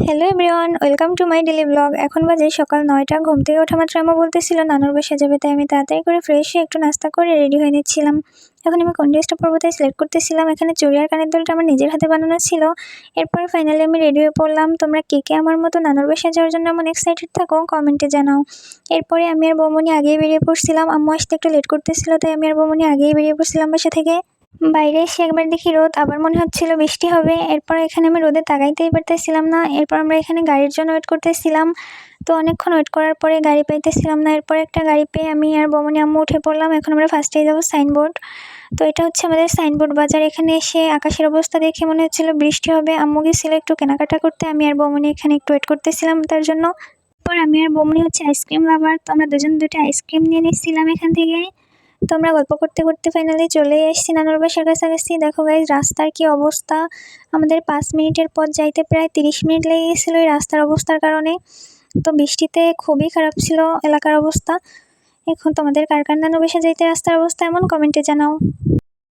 Hello everyone, welcome to my daily blog. এখন বাজে সকাল 9টা। ঘুম থেকে ওঠা মাত্র আম্মু বলতেছিল নানুর বাসায় যাবে, তাই আমি তাড়াতাড়ি করে ফ্রেশ হয়ে একটু নাস্তা করে রেডি হয়ে নিচ্ছিলাম। এখন আমি কোন ড্রেসটা পরবো তাই সিলেক্ট করতেছিলাম। এখানে চুড়ি আর কানের দুলটা আমার নিজের হাতে বানানো ছিল। এরপর ফাইনালি আমি রেডি হয়ে পড়লাম। তোমরা কে কে আমার মতো নানুর বাসায় যাওয়ার জন্য এমন এক্সাইটেড থাকো কমেন্টে জানাও। এরপরে আমি আর বৌমনি আগেই বেরিয়ে পড়ছিলাম। আম্মু আসতে একটু লেট করতেছিল, তাই আমি আর বৌমনি আগেই বেরিয়ে পড়ছিলাম বাসা থেকে। বাইরে এসে একবার দেখি রোদ, আবার মনে হচ্ছিল বৃষ্টি হবে। এরপর এখানে আমি রোদে তাকাইতেই পারতেছিলাম না। এরপর আমরা এখানে গাড়ির জন্য ওয়েট করতেছিলাম। তো অনেকক্ষণ ওয়েট করার পরে গাড়ি পাইতেছিলাম না। এরপর একটা গাড়ি পেয়ে আমি আর বৌমনি আম্মু উঠে পড়লাম। এখন আমরা ফার্স্টেই যাবো সাইনবোর্ড। তো এটা হচ্ছে আমাদের সাইনবোর্ড বাজার। এখানে এসে আকাশের অবস্থা দেখে মনে হচ্ছিল বৃষ্টি হবে। আম্মু গেছিল একটু কেনাকাটা করতে, আমি আর বৌমনি এখানে একটু ওয়েট করতেছিলাম তার জন্য। এরপর আমি আর বৌমনি হচ্ছে আইসক্রিম লাভার, তো আমরা দুজন দুটো আইসক্রিম নিয়ে নিচ্ছিলাম এখান থেকে। তো আমরা গল্প করতে করতে ফাইনালি চলে এসেছি নানুর বাসার কাছাকাছি। দেখো গাইজ, রাস্তার কি অবস্থা! আমাদের 5 মিনিটের পথ যাইতে প্রায় 30 মিনিট লেগে গেছিলো এই রাস্তার অবস্থার কারণে। তো বৃষ্টিতে খুবই খারাপ ছিল এলাকার অবস্থা। এখন তোমাদের কার কার নানুর বাসা যাইতে রাস্তার অবস্থা এমন কমেন্টে জানাও।